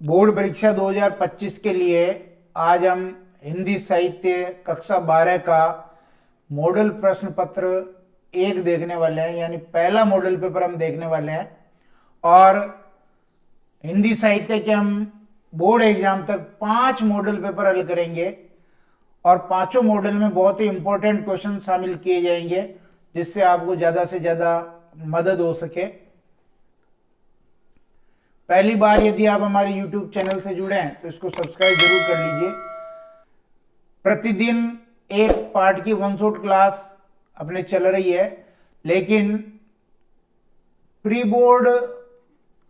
Board परीक्षा 2025 के लिए आज हम हिंदी साहित्य कक्षा 12 का मॉडल प्रश्न पत्र एक देखने वाले हैं, यानी पहला मॉडल पेपर हम देखने वाले हैं। और हिंदी साहित्य के हम बोर्ड एग्जाम तक 5 मॉडल पेपर हल करेंगे और पांचों मॉडल में बहुत ही इंपॉर्टेंट क्वेश्चन शामिल किए जाएंगे, जिससे आपको ज़्यादा से ज़्यादा मदद हो सके। पहली बार यदि आप हमारे YouTube चैनल से जुड़े हैं तो इसको सब्सक्राइब जरूर कर लीजिए। प्रतिदिन एक पार्ट की वन शॉट क्लास अपने चल रही है, लेकिन प्री बोर्ड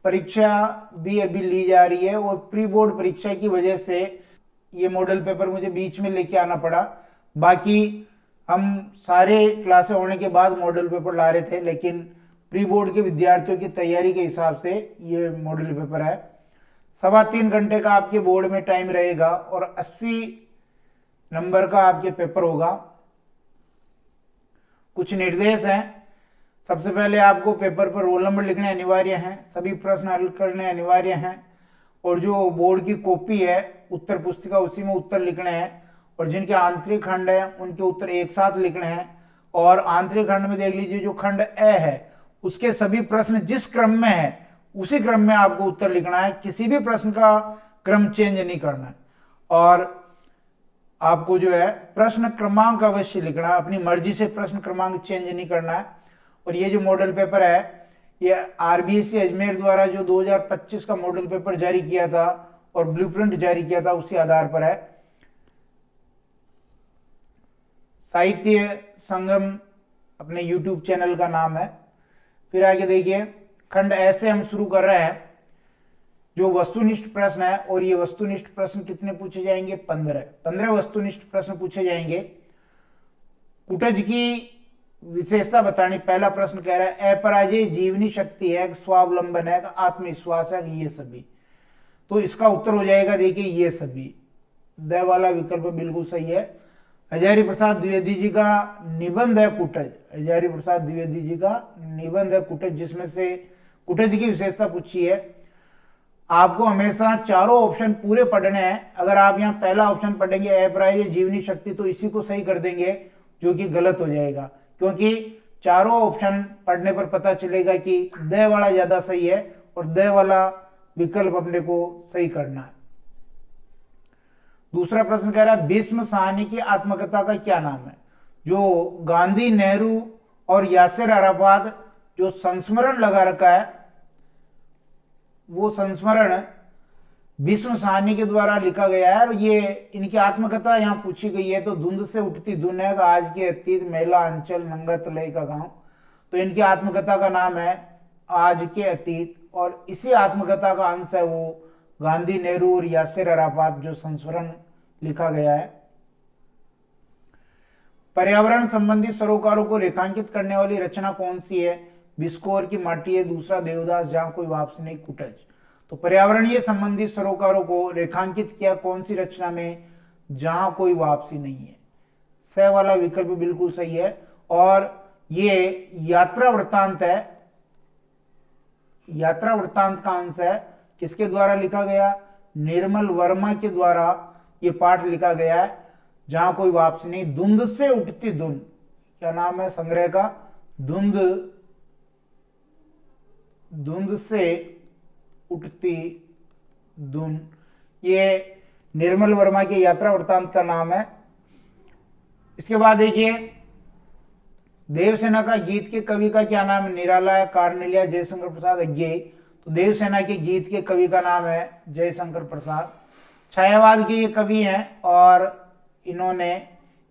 परीक्षा भी अभी ली जा रही है और प्री बोर्ड परीक्षा की वजह से ये मॉडल पेपर मुझे बीच में लेके आना पड़ा। बाकी हम सारे क्लासें होने के बाद मॉडल पेपर ला रहे थे, लेकिन प्री बोर्ड के विद्यार्थियों की तैयारी के हिसाब से ये मॉडल पेपर है। 3.25 घंटे का आपके बोर्ड में टाइम रहेगा और 80 नंबर का आपके पेपर होगा। कुछ निर्देश हैं। सबसे पहले आपको पेपर पर रोल नंबर लिखने अनिवार्य हैं, सभी प्रश्न हल करने अनिवार्य हैं, और जो बोर्ड की कॉपी है उत्तर पुस्तिका उसी में उत्तर लिखने हैं, और जिनके आंतरिक खंड है उनके उत्तर एक साथ लिखने हैं। और आंतरिक खंड में देख लीजिए, जो खंड ए है उसके सभी प्रश्न जिस क्रम में है उसी क्रम में आपको उत्तर लिखना है, किसी भी प्रश्न का क्रम चेंज नहीं करना है। और आपको जो है प्रश्न क्रमांक अवश्य लिखना है, अपनी मर्जी से प्रश्न क्रमांक चेंज नहीं करना है। और ये जो मॉडल पेपर है ये आरबीएससी अजमेर द्वारा जो 2025 का मॉडल पेपर जारी किया था और ब्लूप्रिंट जारी किया था उसी आधार पर है। साहित्य संगम अपने YouTube चैनल का नाम है। फिर आगे देखिए, खंड ऐसे हम शुरू कर रहे हैं। जो वस्तुनिष्ठ प्रश्न है, और ये वस्तुनिष्ठ प्रश्न कितने पूछे जाएंगे? 15 वस्तुनिष्ठ प्रश्न पूछे जाएंगे। कुटज की विशेषता बतानी। पहला प्रश्न कह रहा है अपराजय जीवनी शक्ति है, स्वावलंबन है, आत्मविश्वास है, ये सभी। तो इसका उत्तर हो जाएगा, देखिए ये सभी। द वाला विकल्प बिल्कुल सही है। हजारी प्रसाद द्विवेदी जी का निबंध है कुटज। हजारी प्रसाद द्विवेदी जी का निबंध है कुटज, जिसमें से कुटज की विशेषता पूछी है। आपको हमेशा चारों ऑप्शन पूरे पढ़ने हैं। अगर आप यहाँ पहला ऑप्शन पढ़ेंगे अपराजय जीवनी शक्ति, तो इसी को सही कर देंगे, जो कि गलत हो जाएगा, क्योंकि चारों ऑप्शन पढ़ने पर पता चलेगा कि द वाला ज्यादा सही है और द वाला विकल्प अपने को सही करना है। दूसरा प्रश्न कह रहा है भीष्म साहनी की आत्मकथा का क्या नाम है? जो गांधी, नेहरू और यासिर अराफात जो संस्मरण लगा रखा है, वो संस्मरण भीष्म साहनी के द्वारा लिखा गया है। और ये इनकी आत्मकथा यहाँ पूछी गई है। तो धुंध से उठती धुन है, आज के अतीत, मेला अंचल, नंगा तलई का गांव। तो इनकी आत्मकथा का नाम है आज के अतीत, और इसी आत्मकथा का अंश है वो गांधी, नेहरू और यासिर अराफात जो संस्मरण लिखा गया है। पर्यावरण संबंधी सरोकारों को रेखांकित करने वाली रचना कौन सी है? बिस्कोर की माटी है, दूसरा देवदास, जहां कोई वापसी नहीं, कुटज। तो पर्यावरणीय संबंधी सरोकारों को रेखांकित किया कौन सी रचना में? जहां कोई वापसी नहीं है। स वाला विकल्प बिल्कुल सही है। और ये यात्रा वृत्तांत है। यात्रा वृत्तांत का अंश है। किसके द्वारा लिखा गया? निर्मल वर्मा के द्वारा ये पाठ लिखा गया है। जहां कोई वापसी नहीं, धुंध से उठती धुन, क्या नाम है संग्रह का? धुंध से उठती धुन, ये निर्मल वर्मा के यात्रा वृत्तांत का नाम है। इसके बाद देखिए, देवसेना का गीत के कवि का क्या नाम है? निराला, कार्नेलिया, जयशंकर प्रसाद अज्ञे। तो देवसेना के गीत के कवि का नाम है जयशंकर प्रसाद। छायावाद के ये कवि हैं, और इन्होंने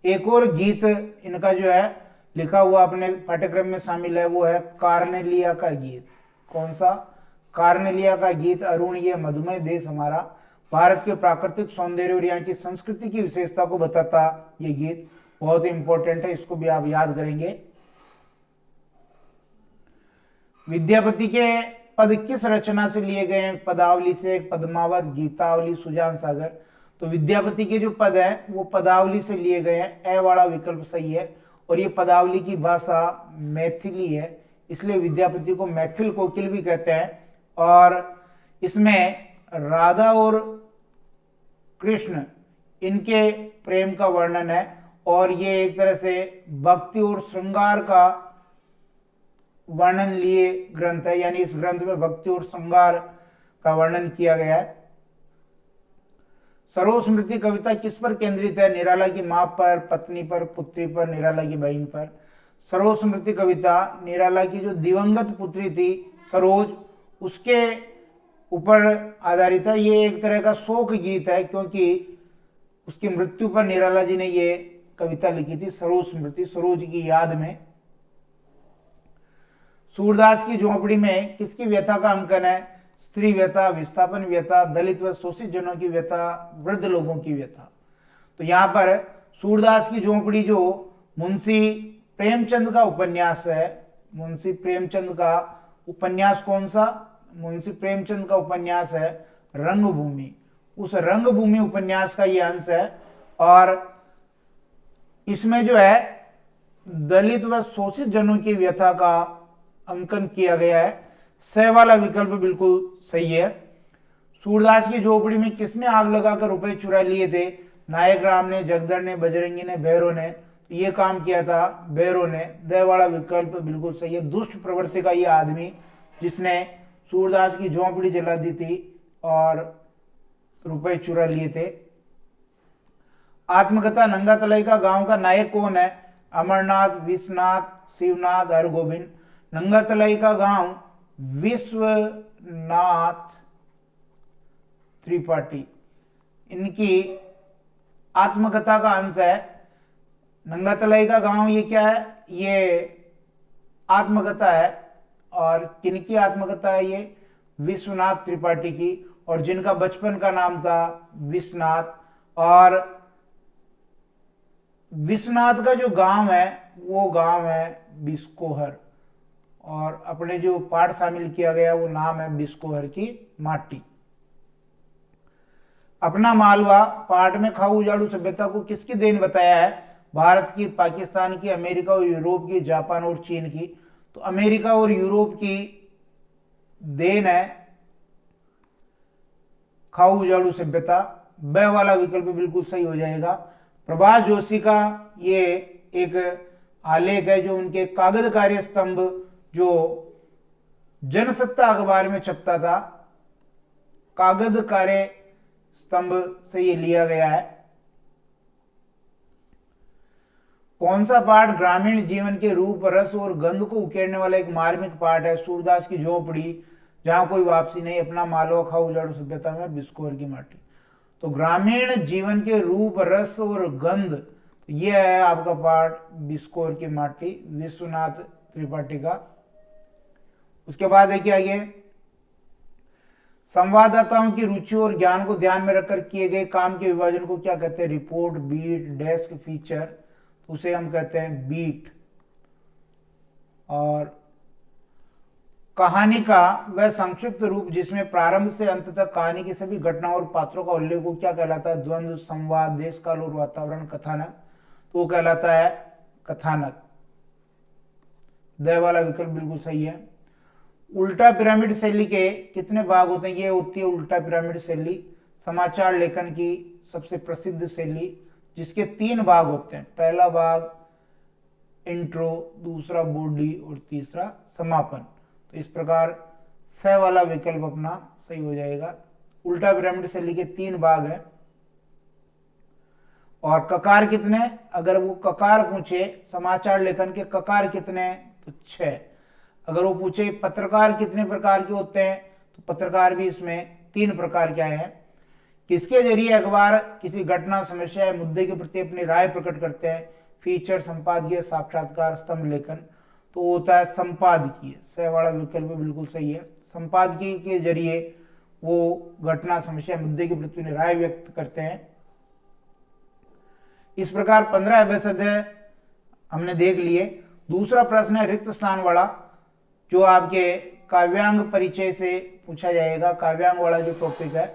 एक और गीत इनका जो है लिखा हुआ अपने पाठ्यक्रम में शामिल है, वो है कार्नेलिया का गीत। कौन सा? कार्नेलिया का गीत। अरुण, ये मधुमेह देश हमारा, भारत के प्राकृतिक सौंदर्य और यहाँ की संस्कृति की विशेषता को बताता ये गीत, बहुत ही इंपॉर्टेंट है, इसको भी आप याद करेंगे। विद्यापति के पद किस रचना से लिए गए हैं? पदावली से, पद्मावत, गीतावली, सुजान सागर। तो विद्यापति के जो पद हैं वो पदावली से लिए गए हैं। ए वाला विकल्प सही है। और ये पदावली की भाषा मैथिली है, इसलिए विद्यापति को मैथिल कोकिल भी कहते हैं। और इसमें राधा और कृष्ण इनके प्रेम का वर्णन है, और ये एक तरह से भक्ति और श्रृंगार का वर्णन लिए ग्रंथ है, यानी इस ग्रंथ में भक्ति और श्रृंगार का वर्णन किया गया है। सरोज स्मृति कविता किस पर केंद्रित है? निराला की मां पर, पत्नी पर, पुत्री पर, निराला की बहन पर। सरोज स्मृति कविता निराला की जो दिवंगत पुत्री थी सरोज, उसके ऊपर आधारित है। ये एक तरह का शोक गीत है, क्योंकि उसकी मृत्यु पर निराला जी ने ये कविता लिखी थी, सरोज स्मृति, सरोज की याद में। सूरदास की झोंपड़ी में किसकी व्यथा का अंकन है? स्त्री व्यथा, विस्थापन व्यथा, दलित व शोषित जनों की व्यथा, वृद्ध लोगों की व्यथा। तो यहाँ पर सूरदास की झोंपड़ी जो मुंशी प्रेमचंद का उपन्यास है, मुंशी प्रेमचंद का उपन्यास कौन सा? मुंशी प्रेमचंद का उपन्यास है रंगभूमि। उस रंगभूमि उपन्यास का ये अंश है, और इसमें जो है दलित व शोषित जनों की व्यथा का अंकन किया गया है। स वाला विकल्प बिल्कुल सही है। सूरदास की झोपड़ी में किसने आग लगाकर रुपए चुरा लिए थे? नायक राम ने, जगदर ने, बजरंगी ने, भैरव ने। तो ये काम किया था भैरव ने। द वाला विकल्प बिल्कुल सही है। दुष्ट प्रवृत्ति का ये आदमी जिसने सूरदास की झोंपड़ी जला दी थी और रुपए चुरा लिए थे। आत्मकथा नंगा तलाई का गांव का नायक कौन है? अमरनाथ, विश्वनाथ, शिवनाथ, हरगोविंद। नंगा तलाई का गांव विश्वनाथ त्रिपाठी, इनकी आत्मकथा का अंश है। नंगा तलाई का गांव ये क्या है? ये आत्मकथा है। और किनकी आत्मकथा है ये? विश्वनाथ त्रिपाठी की, और जिनका बचपन का नाम था विश्वनाथ। और विश्वनाथ का जो गांव है वो गांव है बिस्कोहर, और अपने जो पाठ शामिल किया गया वो नाम है बिस्कोहर की माटी। अपना मालवा पाठ में खाऊ उजाड़ू सभ्यता को किसकी देन बताया है? भारत की, पाकिस्तान की, अमेरिका और यूरोप की, जापान और चीन की। तो अमेरिका और यूरोप की देन है खाऊ उजाड़ू सभ्यता। ब वाला विकल्प बिल्कुल सही हो जाएगा। प्रभास जोशी का ये एक आलेख है जो उनके कागज कार्य स्तंभ जो जनसत्ता अखबार में छपता था, कागज कार्य स्तंभ से ये लिया गया है। कौन सा पाठ ग्रामीण जीवन के रूप, रस और गंध को उकेरने वाला एक मार्मिक पाठ है? सूरदास की झोपड़ी, जहां कोई वापसी नहीं, अपना मालवा, खाऊ उजाड़ू सभ्यता में, बिस्कोहर की माटी। तो ग्रामीण जीवन के रूप, रस और गंध, यह है आपका पाठ बिस्कोहर की माटी, विश्वनाथ त्रिपाठी का। उसके बाद देखिए आगे, संवाददाताओं की रुचि और ज्ञान को ध्यान में रखकर किए गए काम के विभाजन को क्या कहते हैं? Report, beat, desk, feature. तो उसे हम कहते हैं बीट। और कहानी का वह संक्षिप्त रूप जिसमें प्रारंभ से अंत तक कहानी की सभी घटनाओं और पात्रों का उल्लेख हो क्या कहलाता है? द्वंद्व, संवाद, देश काल और वातावरण, कथानक। तो वो कहलाता है कथानक। द वाला विकल्प बिल्कुल सही है। उल्टा पिरामिड शैली के कितने भाग होते हैं? ये होती है उल्टा पिरामिड शैली, समाचार लेखन की सबसे प्रसिद्ध शैली, जिसके 3 भाग होते हैं। पहला भाग इंट्रो, दूसरा बॉडी और तीसरा समापन। तो इस प्रकार स वाला विकल्प अपना सही हो जाएगा। उल्टा पिरामिड शैली के 3 भाग हैं। और ककार कितने? अगर वो ककार पूछे समाचार लेखन के ककार कितने, तो 6। अगर वो पूछे पत्रकार कितने प्रकार के होते हैं, तो पत्रकार भी इसमें 3 प्रकार के हैं। किसके जरिए अखबार किसी घटना, समस्या या मुद्दे के प्रति अपनी राय प्रकट करते हैं? फीचर, संपादकीय, साक्षात्कार, स्तंभ लेखन। तो होता है संपादकीय। स वाला विकल्प बिल्कुल सही है। संपादकीय के जरिए वो घटना, समस्या, मुद्दे के प्रति अपनी राय व्यक्त करते हैं। इस प्रकार 15 अभ्यास हमने देख लिए। दूसरा प्रश्न है रिक्त स्थान वाला, जो आपके काव्यांग परिचय से पूछा जाएगा। काव्यांग वाला जो टॉपिक है,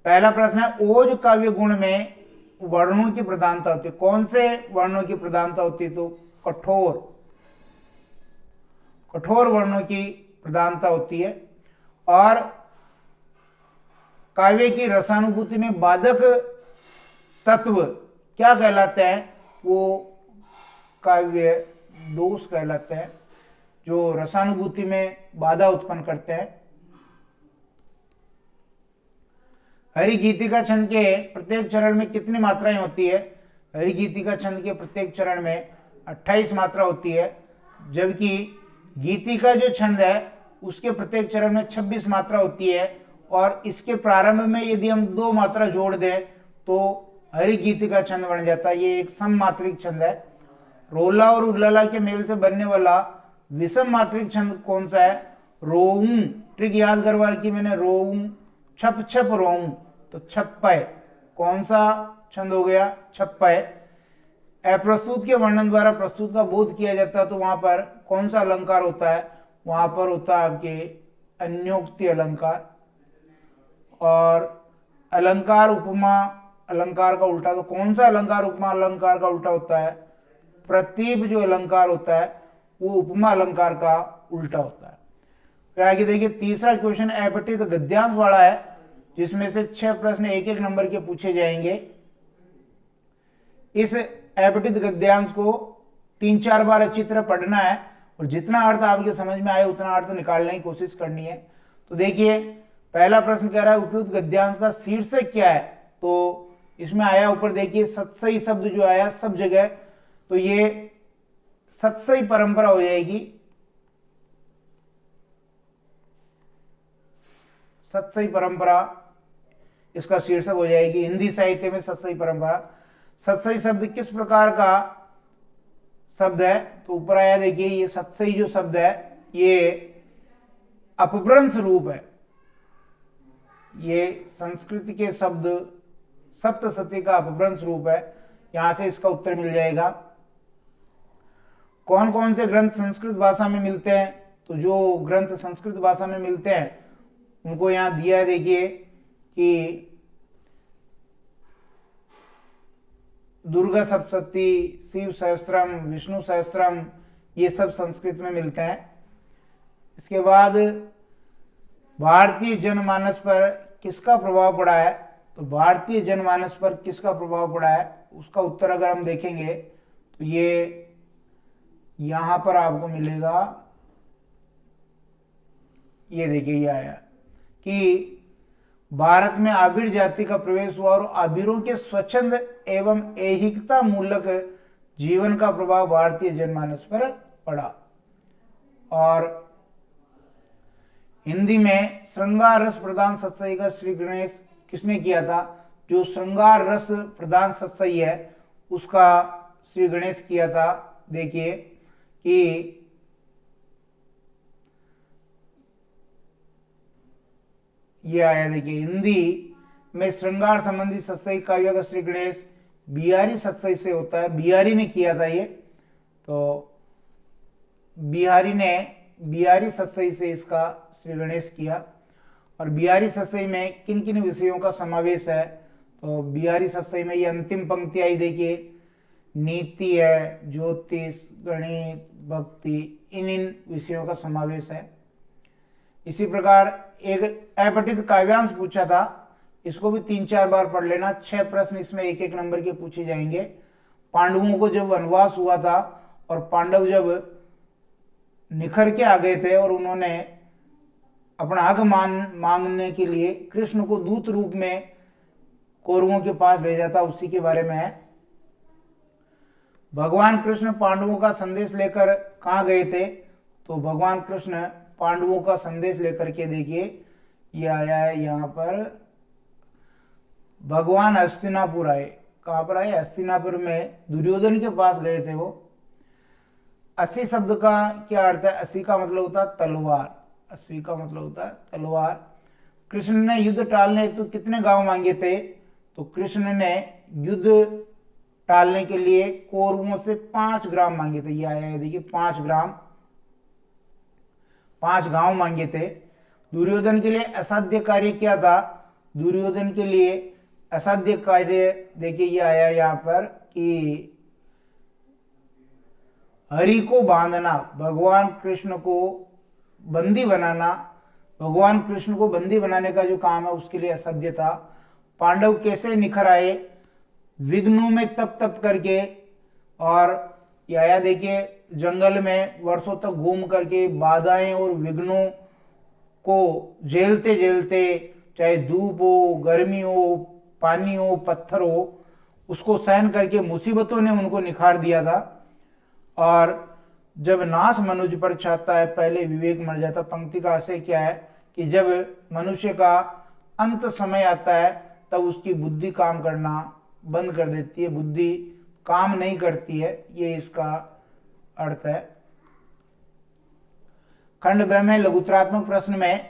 पहला प्रश्न है ओज काव्य गुण में वर्णों की प्रधानता होती है। कौन से वर्णों की प्रधानता होती है? तो कठोर वर्णों की प्रधानता होती है। और काव्य की रसानुभूति में बाधक तत्व क्या कहलाते हैं? वो काव्य दोष कहलाते हैं, जो रसानुभूति में बाधा उत्पन्न करते हैं। हरिगीतिका छंद के प्रत्येक चरण में कितनी मात्राएं होती है? हरिगीतिका छंद के प्रत्येक चरण में 28 मात्रा होती है, जबकि गीतिका जो छंद है उसके प्रत्येक चरण में 26 मात्रा होती है। और इसके प्रारंभ में यदि हम 2 मात्रा जोड़ दें तो हरिगीतिका छंद बन जाता है। ये एक सममात्रिक छंद है। रोला और उल्लाला के मेल से बनने वाला विषम मात्रिक छंद कौन सा है? रोऊं। ट्रिक याद करवा की मैंने, रोऊं, छप छप रोऊं, तो छप्पय कौन सा छंद हो गया? छप्पय। अप्रस्तुत के वर्णन द्वारा प्रस्तुत का बोध किया जाता है, तो वहां पर कौन सा अलंकार होता है? वहां पर होता है आपके अन्योक्ति अलंकार। और अलंकार उपमा अलंकार का उल्टा, तो कौन सा अलंकार उपमा अलंकार का उल्टा होता है? प्रतीप जो अलंकार होता है वो उपमा अलंकार का उल्टा होता है। फिर आगे देखिए, तीसरा क्वेश्चन अपठित गद्यांश वाला है, जिसमें से 6 प्रश्न एक एक नंबर के पूछे जाएंगे। इस अपठित गद्यांश को 3-4 बार अच्छी तरह पढ़ना है और जितना अर्थ आपके समझ में आए उतना अर्थ निकालने की कोशिश करनी है। तो देखिए, पहला प्रश्न कह रहा है उपयुक्त गद्यांश का शीर्षक क्या है? तो इसमें आया ऊपर देखिए सत्सई शब्द जो आया सब जगह, तो ये सत्सई परंपरा हो जाएगी। सत्सई परंपरा इसका शीर्षक हो जाएगी। हिंदी साहित्य में सत्सई परंपरा। सत्सई शब्द किस प्रकार का शब्द है? तो ऊपर आया देखिए, ये सत्सई जो शब्द है ये अपभ्रंश रूप है। ये संस्कृत के शब्द सप्तसती का अपभ्रंश रूप है। यहां से इसका उत्तर मिल जाएगा। कौन कौन से ग्रंथ संस्कृत भाषा में मिलते हैं? तो जो ग्रंथ संस्कृत भाषा में मिलते हैं उनको यहां दिया है देखिए कि दुर्गा सप्तशती, शिव सहस्त्रम, विष्णु सहस्त्रम, ये सब संस्कृत में मिलते हैं। इसके बाद भारतीय जनमानस पर किसका प्रभाव पड़ा है? तो भारतीय जनमानस पर किसका प्रभाव पड़ा है उसका उत्तर अगर हम देखेंगे तो ये यहां पर आपको मिलेगा। ये देखिए, ये आया कि भारत में आबिर जाति का प्रवेश हुआ और आबिरों के स्वच्छंद एवं ऐहिकता मूलक जीवन का प्रभाव भारतीय जनमानस पर पड़ा। और हिंदी में श्रृंगार रस प्रधान सत्सई का श्री गणेश किसने किया था? जो श्रृंगार रस प्रधान सत्सई है उसका श्री गणेश किया था। देखिए कि ये आया देखिए, हिंदी में श्रृंगार संबंधी सत्सई काव्य का श्री गणेश बिहारी सत्सई से होता है। बिहारी ने किया था ये, तो बिहारी सत्सई से इसका श्री गणेश किया। और बिहारी सत्सई में किन किन विषयों का समावेश है? तो बिहारी सत्सई में ये अंतिम पंक्ति आई देखिए, नीति है, ज्योतिष, गणित, भक्ति, इन विषयों का समावेश है। इसी प्रकार एक अपठित काव्यांश पूछा था, इसको भी 3-4 बार पढ़ लेना। 6 प्रश्न इसमें एक एक नंबर के पूछे जाएंगे। पांडवों को जब वनवास हुआ था और पांडव जब निखर के आ गए थे और उन्होंने अपना हक मांगने के लिए कृष्ण को दूत रूप में कौरवों के पास भेजा था, उसी के बारे में है। भगवान कृष्ण पांडवों का संदेश लेकर कहाँ गए थे? तो भगवान कृष्ण पांडवों का संदेश लेकर के देखिए ये आया है यहाँ पर, भगवान हस्तिनापुर आए। कहाँ पर आए? हस्तिनापुर में दुर्योधन के पास गए थे वो। असी शब्द का क्या अर्थ है? असी का मतलब होता है तलवार। असी का मतलब होता है तलवार। कृष्ण ने युद्ध टालने हेतु कितने गांव मांगे थे? तो कृष्ण ने युद्ध टालने के लिए कौरवों से 5 ग्राम मांगे थे। ये आया है देखिए, 5 ग्राम, 5 गांव मांगे थे। दुर्योधन के लिए असाध्य कार्य क्या था? दुर्योधन के लिए असाध्य कार्य देखिए ये आया यहाँ पर कि हरि को बांधना, भगवान कृष्ण को बंदी बनाना भगवान कृष्ण को बंदी बनाने का जो काम है उसके लिए असत्य था। पांडव कैसे निखर आए विघ्नों में तप तप करके, और या देखिए जंगल में वर्षों तक घूम करके बाधाएं और विघ्नों को झेलते झेलते, चाहे धूप हो, गर्मी हो, पानी हो, पत्थर हो, उसको सहन करके मुसीबतों ने उनको निखार दिया था। और जब नाश मनुष्य पर छाता है पहले विवेक मर जाता। पंक्ति का आशय क्या है कि जब मनुष्य का अंत समय आता है तब उसकी बुद्धि काम करना बंद कर देती है, बुद्धि काम नहीं करती है, ये इसका अर्थ है। खंड ब में लघुतरात्मक प्रश्न में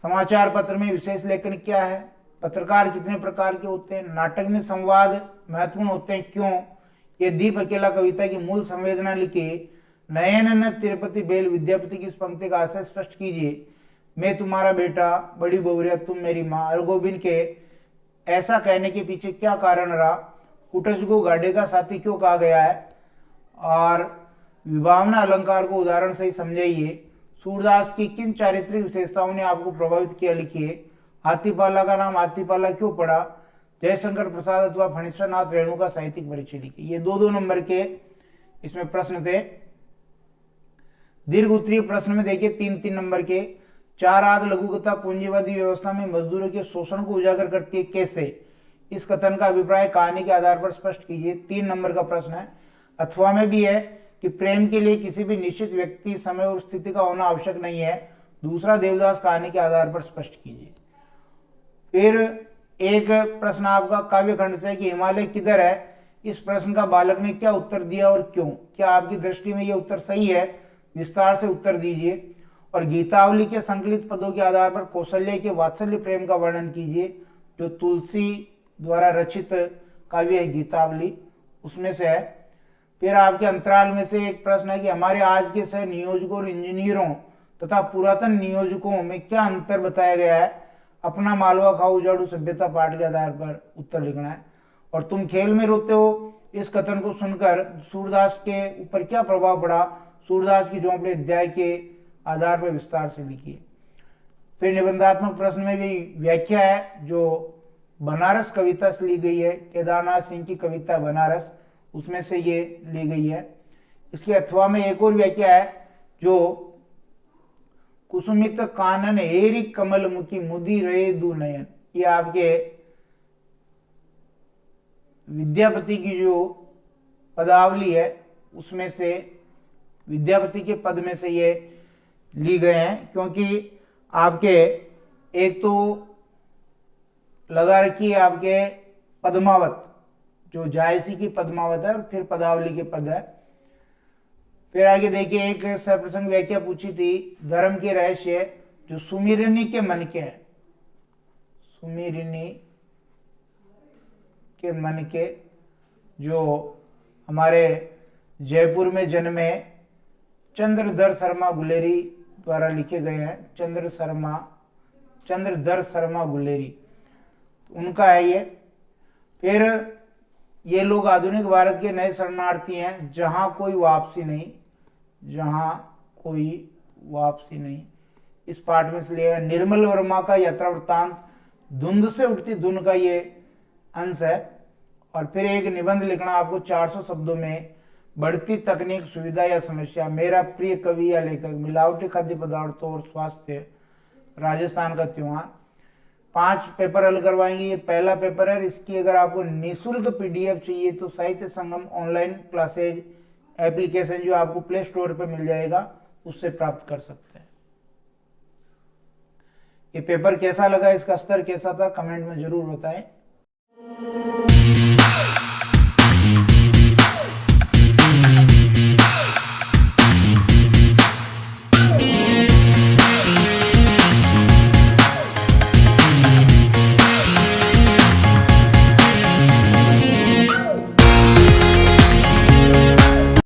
समाचार पत्र में विशेष लेखन क्या है, पत्रकार कितने प्रकार के होते हैं, नाटक में संवाद महत्वपूर्ण होते हैं क्यों, ये दीप अकेला कविता की मूल संवेदना लिखी, नयन न तिरुपति बेल विद्यापति की इस पंक्ति का आशय स्पष्ट कीजिए, मैं तुम्हारा बेटा बड़ी बहुरिया तुम मेरी माँ, हरगोविंद के ऐसा कहने के पीछे क्या कारण रहा, कुटज को गाड़े का साथी क्यों कहा गया है, और विभावना अलंकार को उदाहरण से ही समझाइए, सूरदास की किन चारित्रिक विशेषताओं ने आपको प्रभावित किया लिखिए, हाथीपाला का नाम हाथीपाला क्यों पड़ा, जयशंकर प्रसाद अथवा फणीश्वर नाथ रेणु का साहित्यिक परिचय लिखिए। ये 2-2 नंबर के इसमें प्रश्न थे। दीर्घ उत्तरीय प्रश्न में देखिए 3-3 नंबर के, 4 आद लघु कथा पूंजीवादी व्यवस्था में मजदूरों के शोषण को उजागर करती है कैसे, इस कथन का अभिप्राय कहानी के आधार पर स्पष्ट कीजिए। 3 नंबर का प्रश्न है। अथवा में भी है कि प्रेम के लिए किसी भी निश्चित व्यक्ति, समय और स्थिति का होना आवश्यक नहीं है, दूसरा देवदास कहानी के आधार पर स्पष्ट कीजिए। फिर एक प्रश्न आपका काव्य खंड से कि हिमालय किधर है, इस प्रश्न का बालक ने क्या उत्तर दिया और क्यों, क्या आपकी दृष्टि में यह उत्तर सही है, विस्तार से उत्तर दीजिए। और गीतावली के संकलित पदों के आधार पर कौशल्य के वात्सल्य प्रेम का वर्णन कीजिए, जो तुलसी द्वारा रचित काव्य है गीतावली, उसमें से है। फिर आपके अंतराल में से एक प्रश्न है कि हमारे आज के सह नियोजकों और इंजीनियरों तथा पुरातन नियोजकों में क्या अंतर बताया गया है, अपना मालवा खाओ उजाड़ू सभ्यता पाठ के आधार पर उत्तर लिखना है। और तुम खेल में रोते हो, इस कथन को सुनकर सूरदास के ऊपर क्या प्रभाव पड़ा, सूरदास की झोंपड़ी अध्याय के आधार पर विस्तार से लिखिए। फिर निबंधात्मक प्रश्न में भी व्याख्या है जो बनारस कविता से ली गई है, केदारनाथ सिंह की कविता बनारस, उसमें से ये ली गई है। इसके अथवा में एक और व्याख्या है जो कुसुमित कानन हेरी कमल मुखी मुदी रहे दु नयन, ये आपके विद्यापति की जो पदावली है उसमें से, विद्यापति के पद में से ये ली गए हैं, क्योंकि आपके एक तो लगा रखी है आपके पद्मावत, जो जायसी की पद्मावत है, और फिर पदावली के पद है। फिर आगे देखिए एक सप्रसंग व्याख्या पूछी थी, धर्म के रहस्य जो सुमिरनी के मन के हैं, सुमिरनी के मन के, जो हमारे जयपुर में जन्मे चंद्रधर शर्मा गुलेरी द्वारा लिखे गए हैं, चंद्रधर शर्मा गुलेरी, उनका है ये। फिर ये लोग आधुनिक भारत के नए शरणार्थी हैं, जहां कोई वापसी नहीं, जहां कोई वापसी नहीं, इस पाठ में से लिया। निर्मल वर्मा का यात्रा वृत्तांत, धुंध से उठती धुन का ये अंश है। और फिर एक निबंध लिखना आपको 400 शब्दों में, बढ़ती तकनीक सुविधा या समस्या, मेरा प्रिय कवि या लेखक, मिलावटी खाद्य पदार्थों और स्वास्थ्य, राजस्थान का त्योहार। 5 पेपर हल करवाएंगे, ये पहला पेपर है। इसकी अगर आपको निःशुल्क पीडीएफ चाहिए तो साहित्य संगम ऑनलाइन क्लासेज एप्लीकेशन जो आपको प्ले स्टोर पर मिल जाएगा, उससे प्राप्त कर सकते हैं। ये पेपर कैसा लगा, इसका स्तर कैसा था, कमेंट में जरूर बताएं।